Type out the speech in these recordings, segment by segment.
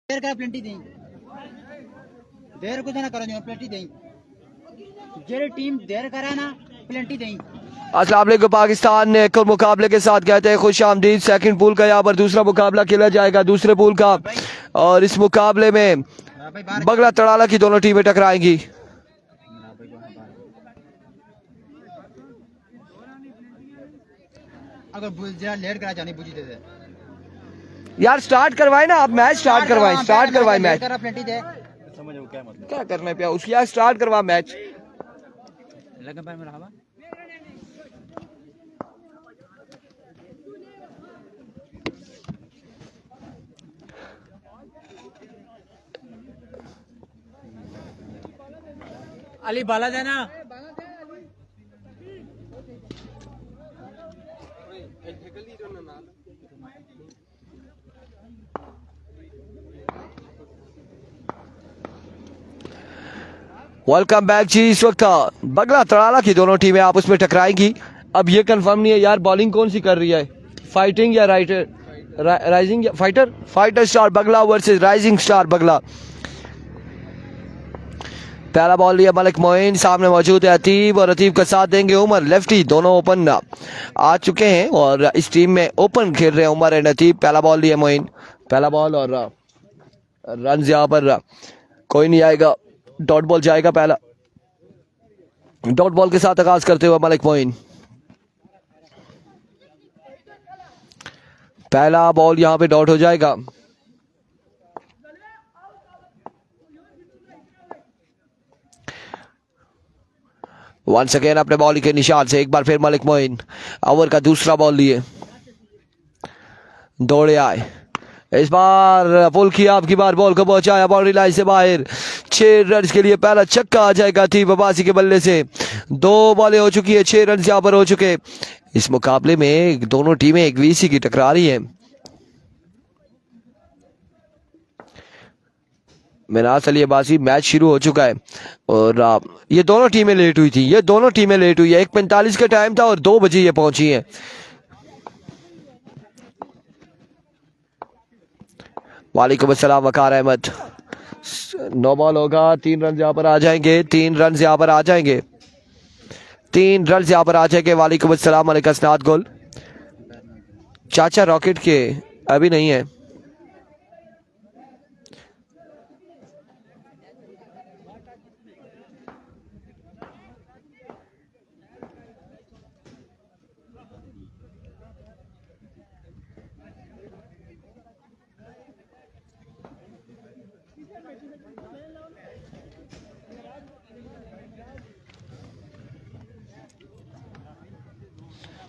देर करा प्लेंटी दें देर कुछ ना करो जो प्लेंटी दें जेरी टीम देर करा ना प्लेंटी दें। अस्सलाम वालेकुम। पाकिस्तान ने एक और मुकाबले के साथ कहते हैं खुश आमदीद। सेकंड पूल का यहाँ पर दूसरा मुकाबला खेला जाएगा दूसरे पूल का, और इस मुकाबले में बगला तड़ाला की दोनों टीमें टकराएंगी। अगर जरा लेट करा जानी बुझी दे दे यार स्टार्ट करवाए ना आप, मैच स्टार्ट करवाए मैच। प्लेंटी दे समझ क्या मतलब क्या करना है पिया उसकी, यार स्टार्ट करवा मैच। लगा पैर में रहा अली बाला देना वेलकम बैक जी। इस वक्त बगला तड़ाला की दोनों टीमें आपस में टकराएंगी। अब ये कंफर्म नहीं है यार बॉलिंग कौन सी कर रही है, फाइटिंग या राइटर राइजिंग या फाइटर। फाइटर स्टार बगला वर्सेस राइजिंग स्टार बगला। पहला बॉल लिया मलिक मोइन, सामने मौजूद है अतीब और अतीब का साथ देंगे उमर। लेफ्टी दोनों ओपन आ चुके हैं और इस टीम में ओपन खेल रहे हैं उमर एंड अतीब। पहला बॉल लिया मोइन, पहला बॉल और रन यहाँ पर कोई नहीं आएगा, डॉट बॉल जाएगा। पहला डॉट बॉल के साथ आगाज करते हुए मलिक मोइन। पहला बॉल यहां पे डॉट हो जाएगा। वंस अगेन अपने बॉल के निशान से एक बार फिर मलिक मोइन ओवर का दूसरा बॉल लिए दौड़े आए। इस बार पुल किया, आपकी बार बॉल को पहुंचाया बाउंड्री लाइन से बाहर। 6 रन के लिए पहला छक्का आ जाएगा थी बबासी के बल्ले से। 2 बॉलें हो चुकी है, 6 रन यहां पर हो चुके। इस मुकाबले में दोनों टीमें एक वीसी की टकरा रही है। मिनास अली अब्बासी मैच शुरू हो चुका है और ये दोनों टीमें लेट हुई थी, ये दोनों टीमें लेट हुई है। 1:45 का टाइम था और 2 बजे ये पहुंची है। वालेकुम अस्सलाम वकार अहमद। 9 बॉल होगा, 3 रन यहाँ पर आ जाएंगे, 3 रन यहाँ पर आ जाएंगे, 3 रन यहाँ पर आ जाएंगे। वालेकुम अस्सलाम मलिक असनाद गोल। चाचा रॉकेट के अभी नहीं है।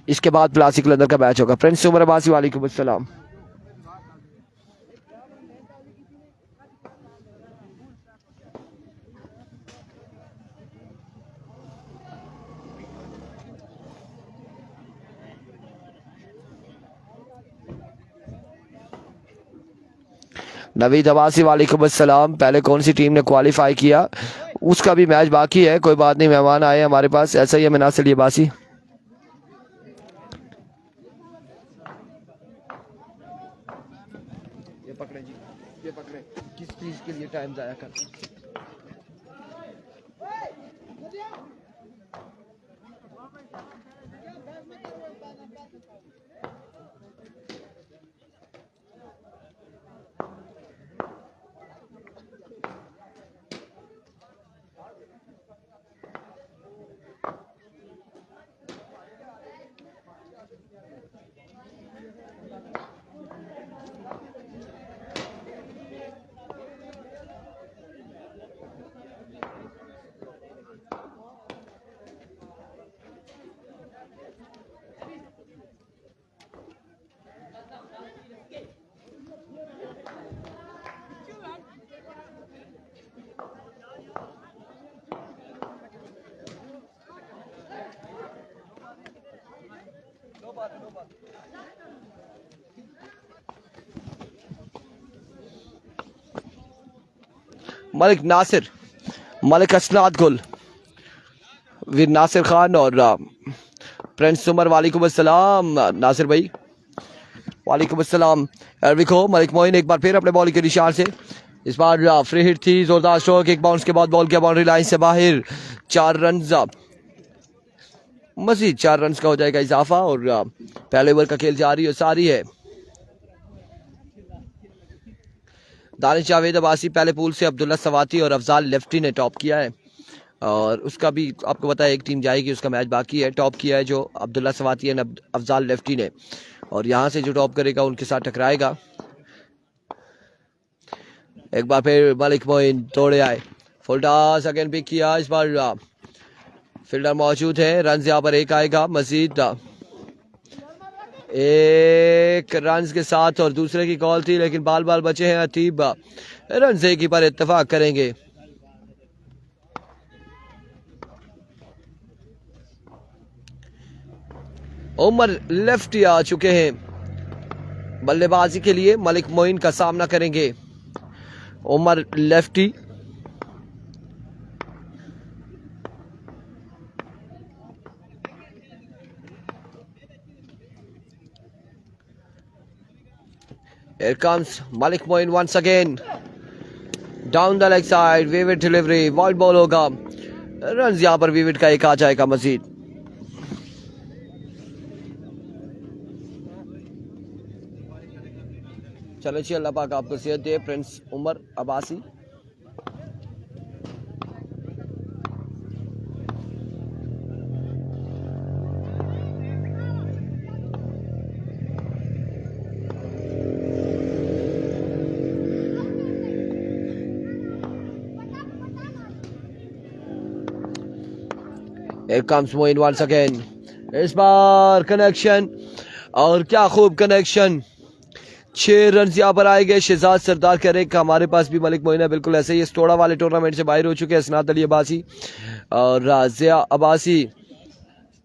इसके बाद प्लासी कलंदर का मैच होगा। फ्रेंड्स उमर अब्बासी वालेकुम अस्सलाम। नवीद अब्बासी वालेकुम अस्सलाम। पहले कौन सी टीम ने क्वालिफाई किया उसका भी मैच बाकी है, कोई बात नहीं, मेहमान आए हमारे पास। ऐसा ही है मिनास अली अब्बासी। पकड़े जी, ये पकड़े, किस चीज के लिए टाइम जाया कर। मलिक नासिर, मलिक असनाद गुल, वीर नासिर खान और प्रिंस उमर। वालेकुम अस्सलाम नासिर भाई, वालेकुम अस्सलाम। एरविको मलिक मोइन एक बार फिर अपने बॉल के निशान से, इस बार फ्री हिट थी, जोरदार स्ट्रोक, एक बाउंस के बाद बॉल किया बाउंड्री लाइन से बाहर, 4 रन, मजीद 4 रन का हो जाएगा इजाफा और पहले ओवर का खेल जारी और सारी है। दानिश जावेद अब्बासी पहले पूल से, अब्दुल्ला सवाती और अफजाल लेफ्टी ने टॉप किया है और उसका भी आपको पता है एक टीम जाएगी, उसका मैच बाकी है। टॉप किया है जो अब्दुल्ला सवाती और अफजाल लेफ्टी ने, और यहाँ से जो टॉप करेगा उनके साथ टकराएगा। एक बार फिर मलिक मोइन तोड़े आए, फुल टॉस अगेन पिक किया, इस बार फील्डर मौजूद है, रन यहाँ पर एक आएगा, मजीद एक रन के साथ और दूसरे की कॉल थी लेकिन बाल बाल बचे हैं। अतीब रन से की पर इत्तेफाक करेंगे। उमर लेफ्टी आ चुके हैं बल्लेबाजी के लिए, मलिक मोइन का सामना करेंगे। Umar lefty here comes Malik Moin once again down the leg side, vivid delivery, wide ball होगा, रन यहां पर विविड का एक आ जाएगा मजीद। चलो जी, अल्लाह पाक आपको सेहत दे prince Umar Abbasi. Here comes Moin once again, इस बार कनेक्शन, और क्या खूब कनेक्शन, 6 रन यहाँ पर आएंगे। शहजाद सरदार कह रहे हैं कि हमारे पास भी मलिक मोइन है, बिल्कुल ऐसे ही इस तोड़ा वाले टूर्नामेंट से बाहर हो चुके हैं असनाद अली अब्बासी और राजिया अब्बासी।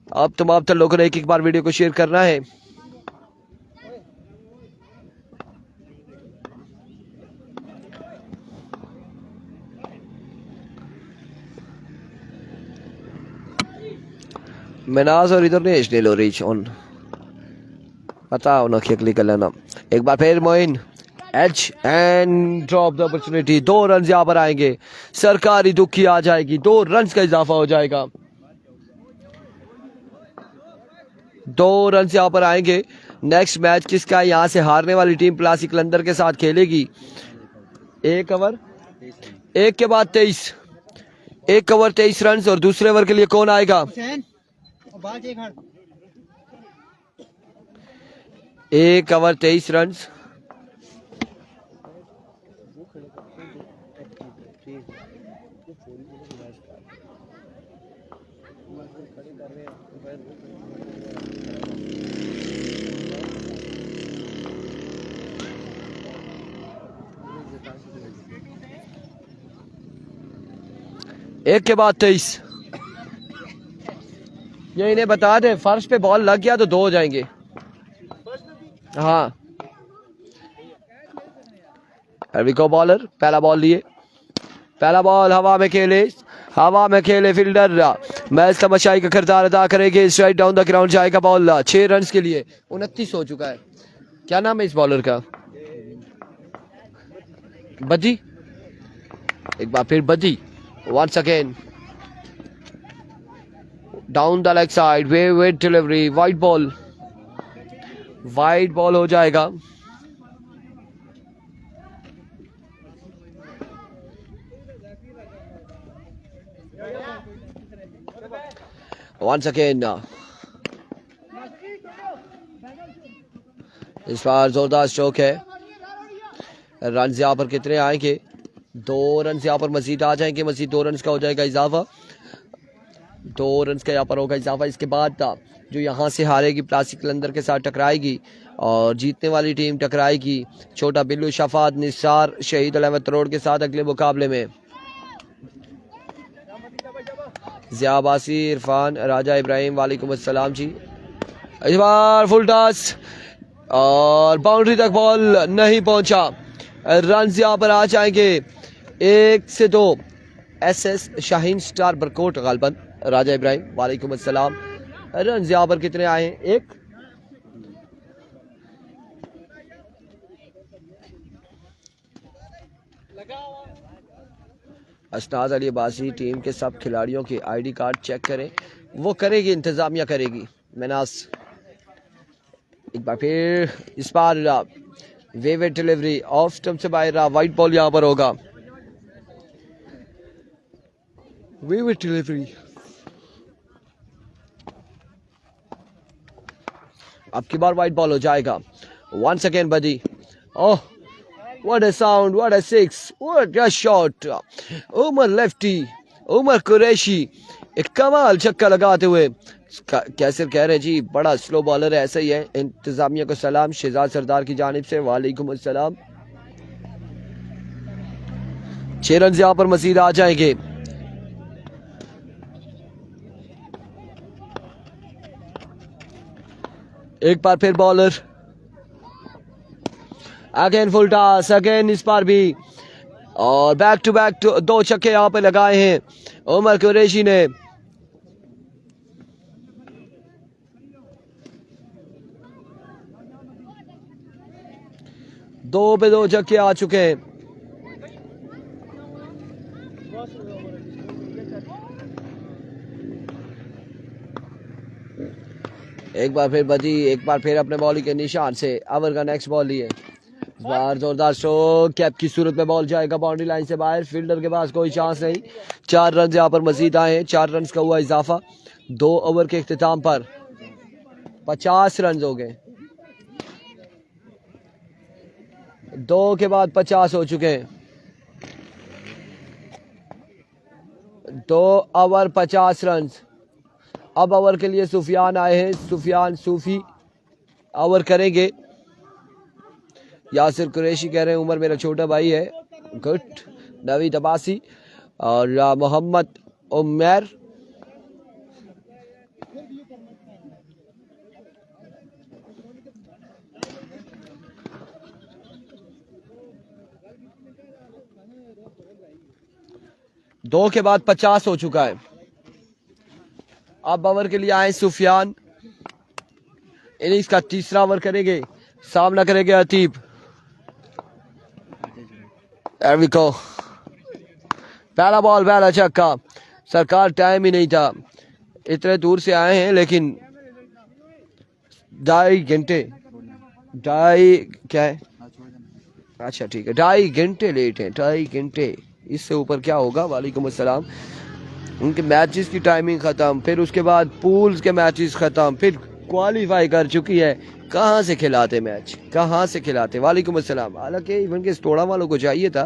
अब तमाम तर लोगों ने एक बार वीडियो को शेयर करना है। मिनाज और इधर ने लो रीच ऑन पता उन्हें क्लिक कर लेना। एक बार फिर Moin H and drop the opportunity, 2 run यहाँ पर आएंगे, सरकारी दुखी आ जाएगी, 2 रन का इजाफा हो जाएगा, 2 रन यहाँ पर आएंगे। नेक्स्ट मैच किसका है? यहाँ से हारने वाली टीम प्लासी कलंदर के साथ खेलेगी। 1 ओवर 1 के बाद 23, 1 ओवर 23 रन, और दूसरे ओवर के लिए कौन आएगा? 1 ओवर 23 रन, एक के बाद 23। ये इन्हें बता दे, फर्श पे बॉल लग गया तो 2 हो जाएंगे। हाँ, एरविको बॉलर, पहला बॉल लिए, पहला बॉल हवा में खेले, हवा में खेले फील्डर मैच तमाशाई का किरदार अदा करेंगे। स्ट्राइट डाउन द ग्राउंड जाएगा बॉल, 6 रन के लिए, 29 हो चुका है। क्या नाम है इस बॉलर का? बदी। एक बार फिर बदी, once again down the leg side, way delivery, white ball हो जाएगा। once again इस बार जोरदार स्ट्रोक है, रन यहाँ पर कितने आएंगे? 2 रन यहाँ पर मजीद आ जाएंगे, मजीद 2 रन का हो जाएगा इजाफा, 2 रन का यहाँ पर होगा इजाफा। इसके बाद जो यहाँ से हारेगी प्लासी कलंदर के साथ टकराएगी और जीतने वाली टीम टकराएगी छोटा बिल्लू शफात निसार शहीद अहमद तरोड़ के साथ अगले मुकाबले में। ज़िया अब्बासी, इरफान, राजा इब्राहिम, वालेकुम अस्सलाम जी। इस बार फुल टॉस और बाउंड्री तक बॉल नहीं पहुंचा, रन यहाँ पर आ जाएंगे 1 से 2। SS शाहीन स्टार बरकोट गालबन, राजा इब्राहिम, वालेकुम अस्सलाम। रन यहाँ पर कितने आए हैं? 1। असनाद अली अब्बासी टीम के सब खिलाड़ियों के आईडी कार्ड चेक करें, वो करेगी, इंतजामिया करेगी। मेनास एक बार फिर इस बार वेवे डिलीवरी ऑफ स्टंप से बाहर, वाइट बॉल यहां पर होगा। वेवे डिलीवरी अब की बार वाइट बॉल हो जाएगा। वंस अगेन बदी, oh what a sound, what a six, what a shot। Umar lefty, Umar Qureshi एक कमाल छक्का लगाते हुए। कैसर कह रहे जी बड़ा स्लो बॉलर है, ऐसा ही है। इंतजामिया को सलाम शहजाद सरदार की जानिब से, वालेकुम अस्सलाम। 6 रन यहां पर मजीद आ जाएंगे। एक बार फिर bowler, again full toss, again इस बार भी, और बैक टू बैक 2 छक्के यहां पे लगाए हैं उमर कुरैशी ने। दो पे 2 छक्के आ चुके हैं। एक बार फिर बदी, एक बार फिर अपने बॉलिंग के निशान से ओवर का नेक्स्ट बॉल लिए। इस बार जोरदार स्ट्रोक, कैप की सूरत में बॉल जाएगा बाउंड्री लाइन से बाहर, फील्डर के पास कोई चांस नहीं। 4 रन यहां पर मजीद आए हैं, 4 रन का हुआ इजाफा। 2 ओवर के इख्तिताम पर 50 रन हो गए, 2 के बाद 50 हो चुके हैं। 2 ओवर 50 रन। अब ओवर के लिए सुफियान आए हैं, सुफियान सूफी ओवर करेंगे। यासिर कुरैशी कह रहे हैं उमर मेरा छोटा भाई है, गुड। नवीद अब्बासी और मोहम्मद उमर, दो के बाद 50 हो चुका है। अब ओवर के लिए आए सुफियान, इनिंग्स का तीसरा ओवर करेंगे, सामना करेंगे अतीब। There we go। पहला बॉल, पहला छक्का। सरकार टाइम ही नहीं था, इतने दूर से आए हैं लेकिन 2.5 घंटे, 2.5 क्या है, अच्छा ठीक है, 2.5 घंटे लेट है, 2.5 घंटे, इससे ऊपर क्या होगा। वालेकुम अस्सलाम। उनके मैचेस की टाइमिंग खत्म, फिर उसके बाद पूल्स के मैचेस खत्म, फिर क्वालिफाई कर चुकी है, कहाँ से खिलाते मैच, कहाँ से खिलाते। वालेकुम अस्सलाम। हालांकि इवन के स्टोड़ा वालों को चाहिए था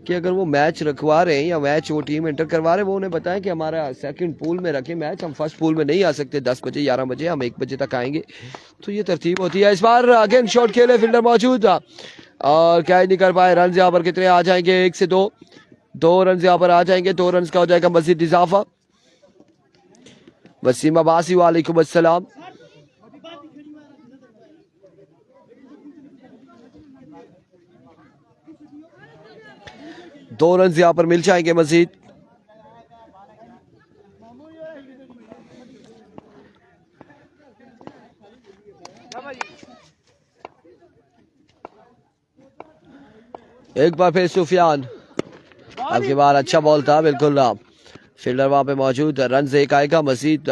कि अगर वो मैच रखवा रहे हैं या मैच वो टीम एंटर करवा रहे हैं, वो उन्हें बताएं कि हमारा सेकंड पूल में रखें मैच, हम फर्स्ट पूल में नहीं आ सकते 10 बजे 11 बजे, हम 1 बजे तक आएंगे, तो ये तरतीब होती है। इस बार अगेन शॉट खेले, फील्डर मौजूद था और क्या ही नहीं कर पाए। रन यहाँ पर कितने आ जाएंगे, 1 से 2 रन यहाँ पर आ जाएंगे, 2 रन का हो जाएगा मजीद इजाफा। वसीम अब्बासी वालेकुम अस्सलाम। दो रन यहां पर मिल जाएंगे मजीद। एक बार फिर सुफियान, अब की बार अच्छा बॉल था बिल्कुल, फील्डर वहां पे मौजूद है। रन एक आएगा मजीद,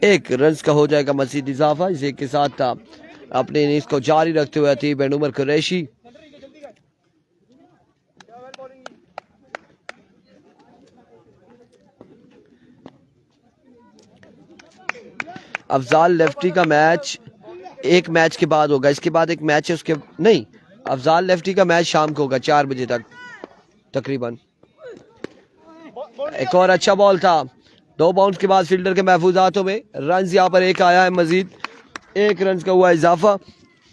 1 रन का हो जाएगा मजीद इजाफा। इसी के साथ अपने इनिंग्स को जारी रखते हुए अतीब एंड उमर कुरैशी। अफजाल लेफ्टी का मैच एक मैच के बाद होगा, इसके बाद एक मैच है उसके नहीं, अफजाल लेफ्टी का मैच शाम को होगा 4 बजे तक तकरीबन। एक और अच्छा बॉल था, 2 बाउंस के बाद फील्डर के महफूजातों में रन यहाँ पर 1 आया है मजीद, 1 रन का हुआ इजाफा।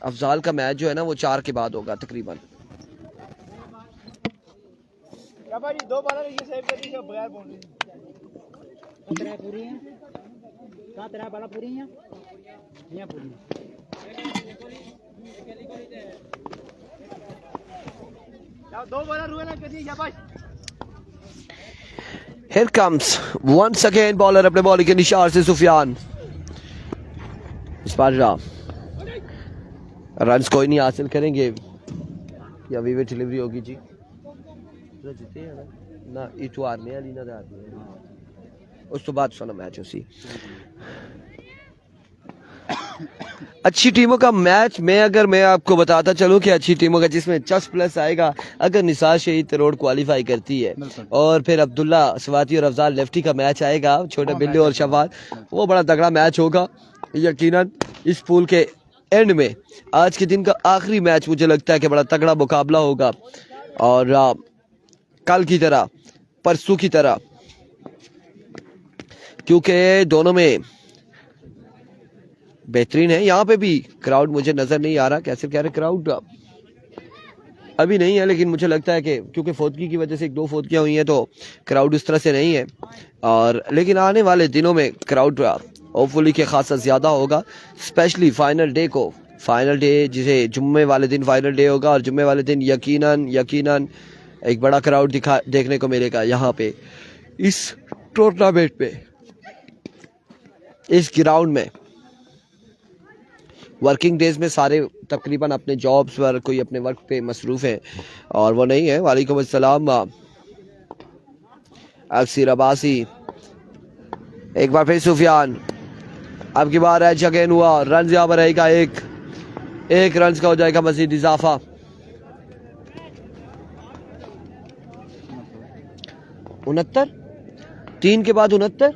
अफजाल का मैच जो है ना वो 4 के बाद होगा तकरीबन। Here comes once again bowler अपने बॉलिंग के निशान से सुफियान। इस बार रन कोई नहीं हासिल करेंगे या विवेट डिलीवरी होगी जी। दूसरा जीते है ना इतवार ने अली ना दादी उस तो बाद सुना मैच उसी अच्छी टीमों का मैच में अगर मैं आपको बताता चलूं कि अच्छी टीमों का जिसमें चस प्लस आएगा अगर निसार शहीद रोड क्वालिफाई करती है और फिर अब्दुल्ला स्वाति और अफजाल लेफ्टी का मैच आएगा छोटे बिल्ली और शवाल वो बड़ा तगड़ा मैच होगा यकीनन इस पूल के एंड में आज के दिन का आखिरी मैच मुझे लगता है कि बड़ा तगड़ा मुकाबला होगा और कल की तरह परसों की तरह क्योंकि दोनों में बेहतरीन है। यहाँ पे भी क्राउड मुझे नजर नहीं आ रहा कैसे कह रहे क्राउड अभी नहीं है लेकिन मुझे लगता है कि क्योंकि फोतगी की वजह से 1-2 फोतगियाँ हुई हैं तो क्राउड उस तरह से नहीं है और लेकिन आने वाले दिनों में क्राउड होपफुली के खासा ज़्यादा होगा स्पेशली फाइनल डे जिसे जुम्मे वाले दिन फाइनल डे होगा और जुम्मे वाले दिन यकीनन एक बड़ा क्राउड देखने को मिलेगा यहाँ पे इस टूर्नामेंट पे इस ग्राउंड में। वर्किंग डेज में सारे तकरीबन अपने जॉब्स पर कोई अपने वर्क पे मसरूफ है और वो नहीं है। वालेकुम अस्सलाम अक्सर अब्बासी एक बार फिर सुफियान अब की बार है जगह हुआ रन यहाँ पर रहेगा एक रन का हो जाएगा मजीद इजाफा 69 3 के बाद 69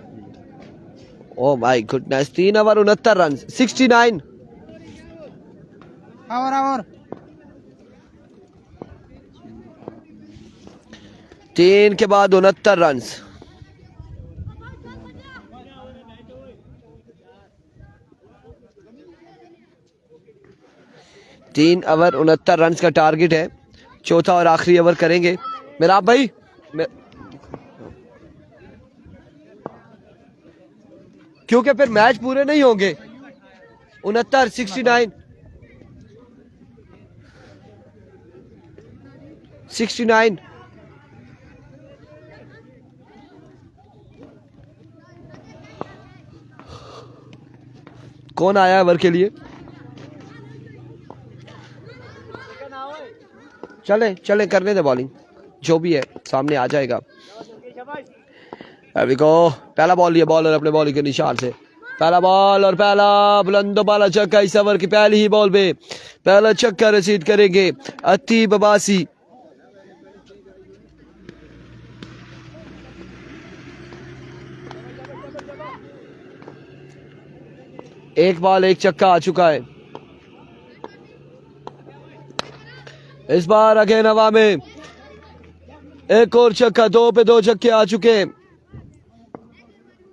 oh my goodness 3 over 69 run 69 और 3 के बाद 69 रन 3 ओवर 69 रन का टारगेट है चौथा और आखिरी ओवर करेंगे मेरा भाई क्योंकि फिर मैच पूरे नहीं होंगे 69 कौन आया ओवर के लिए चले करने दे बॉलिंग जो भी है सामने आ जाएगा। अभी को पहला बॉल लिया बॉलर अपने बॉलिंग के निशान से पहला बॉल और पहला बुलंदो वाला छक्का इस ओवर की पहली ही बॉल पे पहला छक्का रसीद करेंगे अतीब अब्बासी। एक बॉल एक छक्का आ चुका है इस बार अगेन हवा में एक और छक्का 2 पे 2 छक्के आ चुके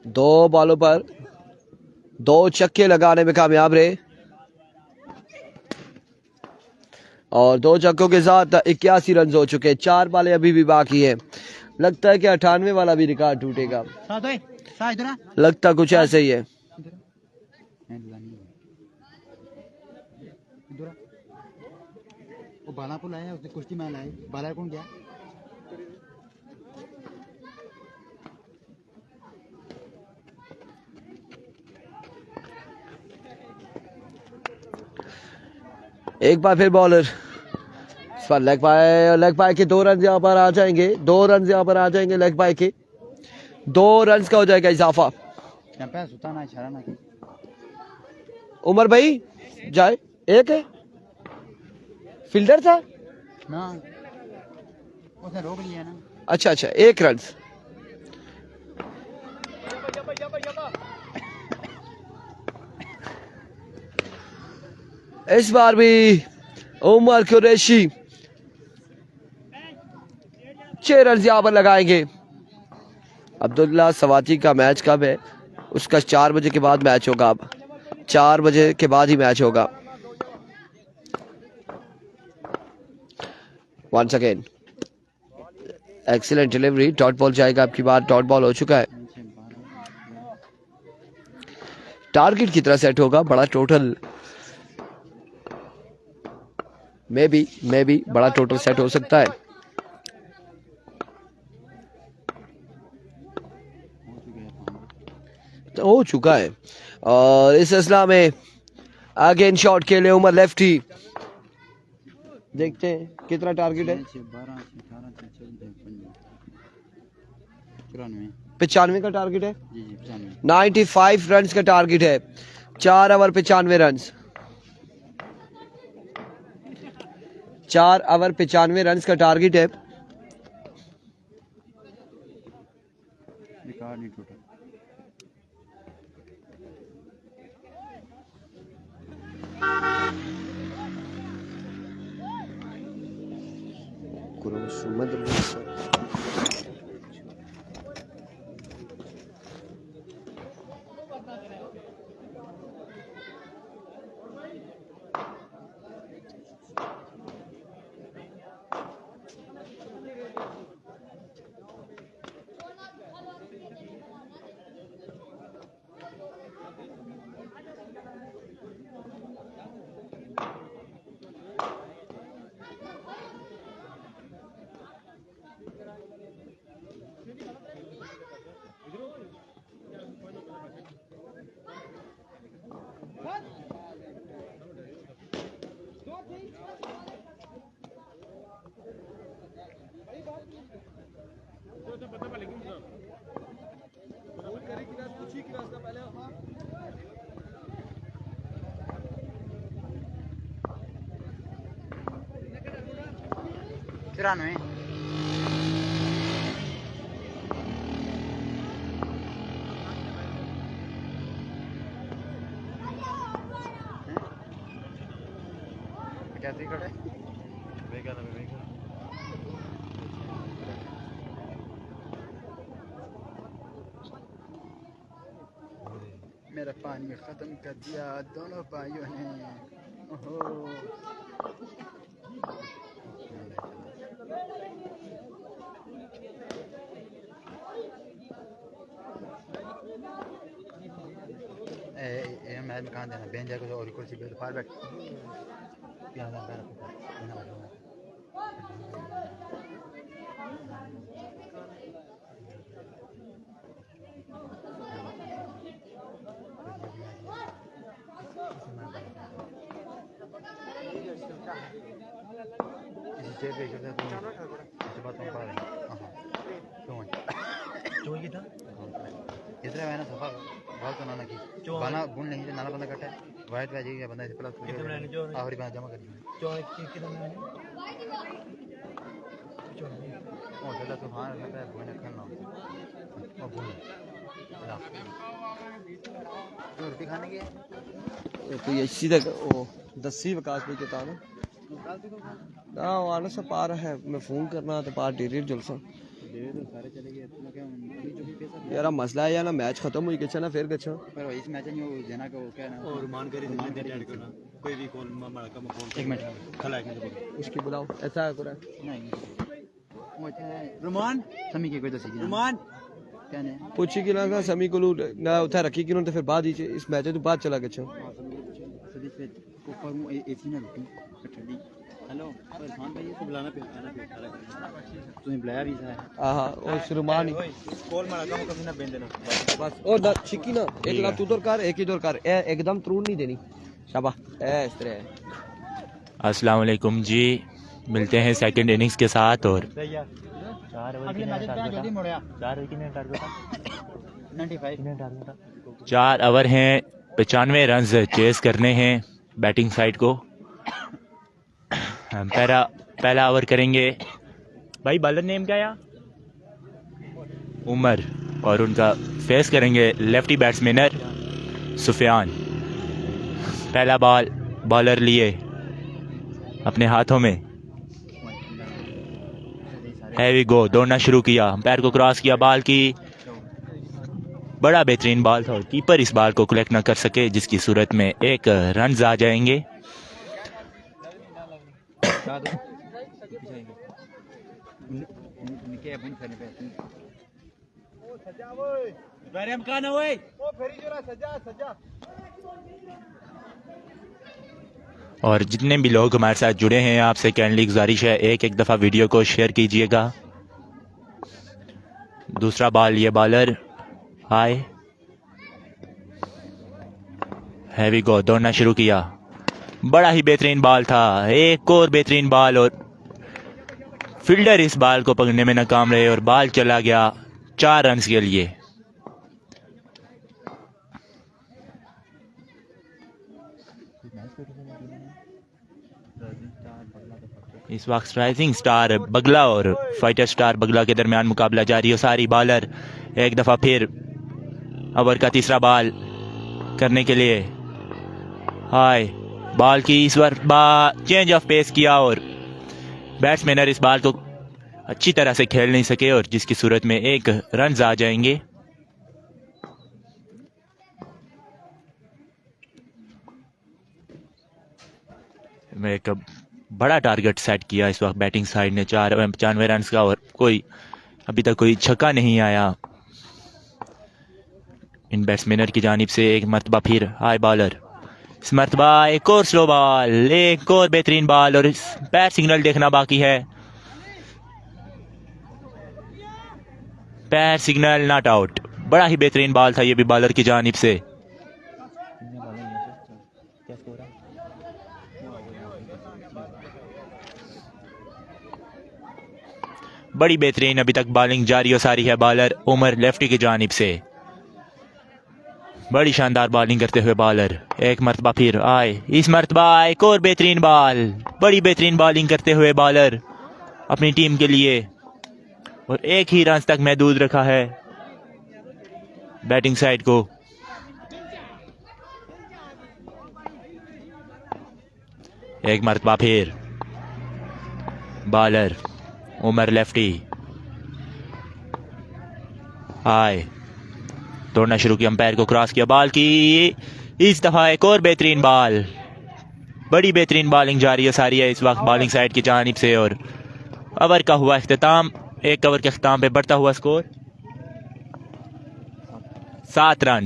2 बॉलों पर 2 छक्के लगाने में कामयाब रहे और 2 छक्कों के साथ 81 रन हो चुके 4 बॉलें अभी भी बाकी है लगता है कि 98 वाला भी रिकॉर्ड टूटेगा लगता कुछ ऐसे ही है। वो बालापुर आया उसने कुश्ती में लाए बाला कौन गया एक बार फिर बॉलर इस बार लेग पाए के 2 रन यहाँ पर आ जाएंगे 2 रन यहाँ पर आ जाएंगे लेग पाए के 2 रन का हो जाएगा इजाफा। उमर भाई जाए एक है फील्डर था ना उसने रोक लिया ना अच्छा 1 रन इस बार भी उमर कुरैशी 6 रन यहाँ पर लगाएंगे। अब्दुल्ला सवाती का मैच कब है उसका 4 बजे के बाद मैच होगा अब 4 बजे के बाद ही मैच होगा। Once again excellent delivery dot ball जाएगा आपकी बात डॉट बॉल हो चुका है टारगेट की तरह सेट होगा बड़ा टोटल मे बी बड़ा टोटल सेट हो सकता है। तो हो चुका है और इस सिलसिला में अगेन शॉट के लिए उमर लेफ्टी देखते हैं कितना टारगेट है। 12 18 94 95 का टारगेट है। जी जी 95। 95 रन का टारगेट है। 4 ओवर 95 रन। 4 ओवर 95 रन का टारगेट है। रिकॉर्ड नहीं टूटा। तिरानवे। क्या क्रिकेट है? मेरा पानी खत्म कर दिया दोनों भाइयों ने। ओहो मैच में कहाँ देना बेंच जाकर और कुर्सी पे फार बैठ इतना है ना सफा बहुत तो ना की बना बुन नहीं नाला बंदा कटा वाइट वाजी का बंदा प्लस आखिरी बार जमा कर दिया ओ चला तो हां लगता है बुन खाना ओ बुन रोटी खाने की तो ये सीधा ओ 10 विकास भाई के ताना ना वाला से पार है मैं फोन करना तो पार डेरी जलसा सारे चले गए तो क्या यार मसला है यार ना मैच खत्म हुई गया ना फिर गया पर इस मैच में वो जना का वो क्या ना और मान करी करना कोई भी कॉल मामा का फोन एक मिनट खला एक मिनट उसकी बुलाओ ऐसा है पूरा नहीं वो रुमान समी के कोई तो सीधी रुमान क्या ने पूछी कि ना समी को ना उठा रखी कि तो फिर बाद ही इस मैच तो बाद चला गया सदी पे ऊपर वो एसी ना रोटी ठंडी हेलो इरफान भाई को बुलाना पे तूने बुलाया भी था हां और शुरुमान कॉल मारा का कभी ना बेन देना बस और छिकी ना एक लात उधर कर एक इधर कर एकदम त्रून नहीं देनी शाबाश इस तरह। अस्सलाम वालेकुम जी, मिलते हैं सेकंड इनिंग्स के साथ। और 4 ओवर हैं 95 रन चेस करने हैं बैटिंग साइड को। पहला ओवर करेंगे भाई, बॉलर नेम क्या है? उमर, और उनका फेस करेंगे लेफ्टी बैट्समैनर सुफियान। पहला बॉल बॉलर लिए अपने हाथों में, हैवी गो, दौड़ना शुरू किया, पैर को क्रॉस किया बॉल की, बड़ा बेहतरीन बॉल था और कीपर इस बॉल को कलेक्ट ना कर सके, जिसकी सूरत में 1 रन आ जाएंगे। और जितने भी लोग हमारे साथ जुड़े हैं, आपसे काइंडली गुजारिश है एक दफ़ा वीडियो को शेयर कीजिएगा। दूसरा बॉल, ये बॉलर आए, हैवी गो, दौड़ना शुरू किया, बड़ा ही बेहतरीन बॉल था, एक और बेहतरीन बॉल और फील्डर इस बॉल को पकड़ने में नाकाम रहे और बॉल चला गया 4 रन के लिए। इस वक्त राइजिंग स्टार बगला और फाइटर स्टार बगला के दरमियान मुकाबला जारी है। सारी बॉलर एक दफा फिर ओवर का तीसरा बॉल करने के लिए हाय बॉल की इस बार चेंज ऑफ पेस किया और बैट्समैनर इस बॉल को अच्छी तरह से खेल नहीं सके और जिसकी सूरत में 1 रन आ जाएंगे। मैं एक बड़ा टारगेट सेट किया इस वक्त बैटिंग साइड ने 95 रन का और कोई अभी तक कोई छक्का नहीं आया इन बैट्समैनर की जानिब से। एक मरतबा फिर हाई बॉलर, इस मरतबा एक और स्लो बॉल, एक और बेहतरीन बॉल और इस पैर सिग्नल देखना बाकी है। पैर सिग्नल नॉट आउट। बड़ा ही बेहतरीन बॉल था ये भी बॉलर की जानिब से। बड़ी बेहतरीन अभी तक बॉलिंग जारी और सारी है बॉलर उमर लेफ्टी की जानिब से। बड़ी शानदार बॉलिंग करते हुए बॉलर एक मरतबा फिर आए, इस मरतबा एक और बेहतरीन बॉल, बड़ी बेहतरीन बॉलिंग करते हुए बॉलर अपनी टीम के लिए और 1 ही रन तक महदूद रखा है बैटिंग साइड को। एक मरतबा फिर बॉलर उमर लेफ्टी आए, दौड़ना शुरू किया, अंपायर को क्रॉस किया, बॉल की इस दफा एक और बेहतरीन बॉल। बड़ी बेहतरीन बॉलिंग जारी है सारी है इस वक्त बॉलिंग साइड की जानिब से और ओवर का हुआ इख्तिताम। 1 ओवर के इख्तिताम पे बढ़ता हुआ स्कोर 7 रन।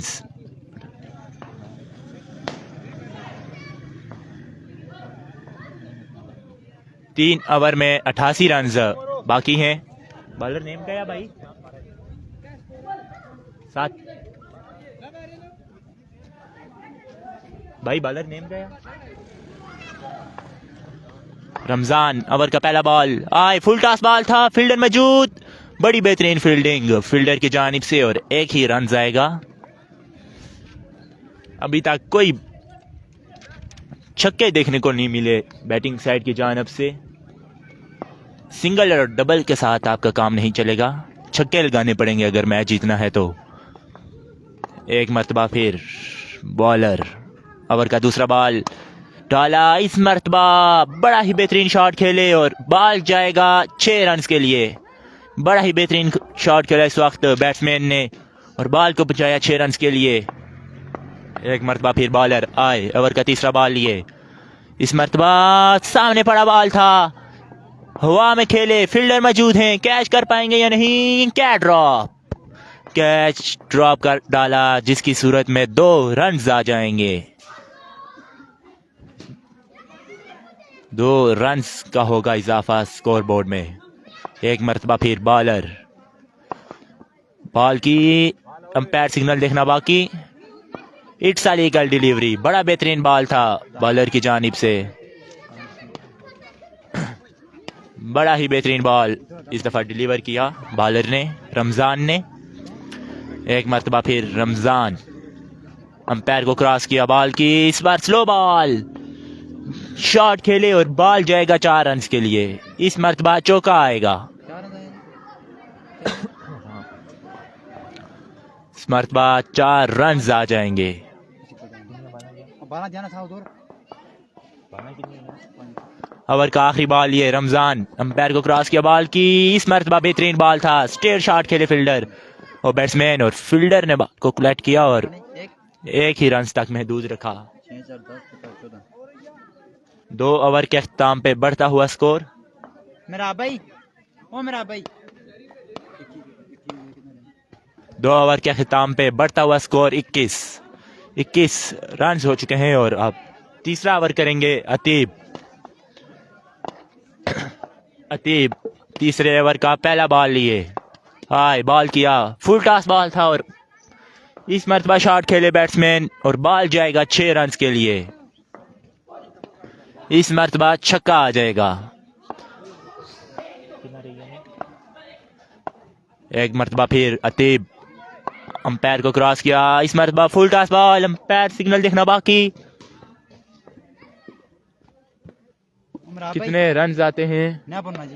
तीन ओवर में 88 रन बाकी हैं। बॉलर नेम क्या है भाई? 7 भाई बॉलर नेम क्या है? रमजान। ओवर का पहला बॉल आए, फुल टॉस बॉल था, फील्डर मौजूद, बड़ी बेहतरीन फील्डिंग फील्डर की जानिब से और 1 ही रन आएगा। अभी तक कोई छक्के देखने को नहीं मिले बैटिंग साइड की जानिब से। सिंगल और डबल के साथ आपका काम नहीं चलेगा, छक्के लगाने पड़ेंगे अगर मैच जीतना है तो। एक मरतबा फिर बॉलर ओवर का दूसरा बॉल डाला, इस मरतबा बड़ा ही बेहतरीन शॉट खेले और बॉल जाएगा 6 रन के लिए। बड़ा ही बेहतरीन शॉट खेला इस वक्त बैट्समैन ने और बॉल को पहुंचाया 6 रन के लिए। एक मरतबा फिर बॉलर आए, ओवर का तीसरा बॉल लिए, इस मरतबा सामने पड़ा बॉल था, हवा में खेले, फील्डर मौजूद हैं, कैच कर पाएंगे या नहीं? कैच ड्रॉप कर डाला जिसकी सूरत में 2 रन आ जाएंगे। 2 रन का होगा इजाफा स्कोर बोर्ड में। एक मरतबा फिर बॉलर, बॉल की अंपायर सिग्नल देखना बाकी। इट्स अ लीगल डिलीवरी, बड़ा बेहतरीन बॉल था बॉलर की जानिब से, बड़ा ही बेहतरीन बॉल इस दफा डिलीवर किया बॉलर ने, रमजान ने। एक मरतबा फिर रमजान अंपायर को क्रॉस किया, बॉल की इस बार स्लो बॉल, शॉट खेले और बॉल जाएगा 4 रन के लिए। इस मरतबा चौका आएगा, इस मरतबा 4 रन आ जाएंगे। ओवर का आखिरी बॉल ये रमजान अंपायर को क्रॉस किया, बॉल की इस मरतबा बेहतरीन बॉल था, स्टेयर शॉट खेले फील्डर और बैट्समैन और फील्डर ने बॉल को कलेक्ट किया और 1 ही रन तक महदूद रखा। 2 ओवर के अख्ताम पे बढ़ता हुआ स्कोर मेरा भाई 2 ओवर के अख्ताम पे बढ़ता हुआ स्कोर 21 रन हो चुके हैं और अब तीसरा ओवर करेंगे अतीब। तीसरे ओवर का पहला बॉल लिए, हाय बॉल किया, फुल टॉस बॉल था और इस मरतबा शॉट खेले बैट्समैन और बॉल जाएगा 6 रन के लिए। इस मर्तबा छक्का आ जाएगा। एक मर्तबा फिर अतीब अंपायर को क्रॉस किया, इस मर्तबा full toss ball, umpire signal देखना बाकी। कितने रन आते हैं? ना पन्ना जी,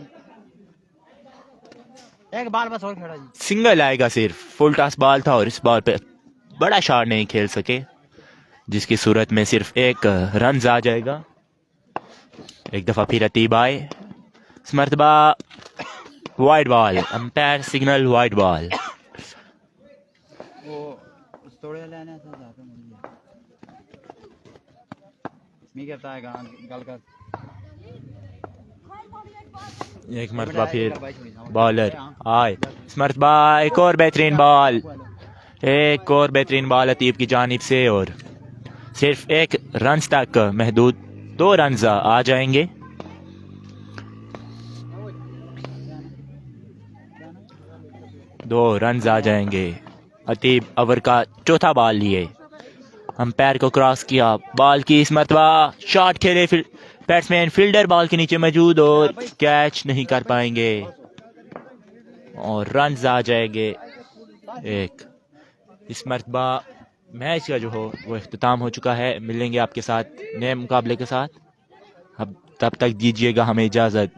एक बाल बस और खेला जी। सिंगल आएगा सिर्फ, फुल टॉस बॉल था और इस बॉल पे बड़ा शॉट नहीं खेल सके, जिसकी सूरत में सिर्फ एक रन आ जाएगा। एक दफा फिर अतीब आए, इस मर्तबा wide ball, umpire signal wide ball. वो तोड़े लेने से जाते मुझे नहीं करता है गल कर। एक मर्तबा फिर बॉलर आए, इस मर्तबा एक और बेहतरीन बॉल, एक और बेहतरीन बॉल अतीब की जानिब से और सिर्फ एक रन तक महदूद, 2 रन आ जाएंगे। दो रन आ जाएंगे। अतीब ओवर का चौथा बॉल लिए, अंपायर को क्रॉस किया, बॉल की इस मर्तबा शॉट खेले, फिर बैट्समैन फील्डर बॉल के नीचे मौजूद और कैच नहीं कर पाएंगे और रन आ जाएंगे एक। इस मर्तबा मैच का जो हो वो इख्तिताम हो चुका है। मिलेंगे आपके साथ नए मुकाबले के साथ, अब तब तक दीजिएगा हमें इजाज़त।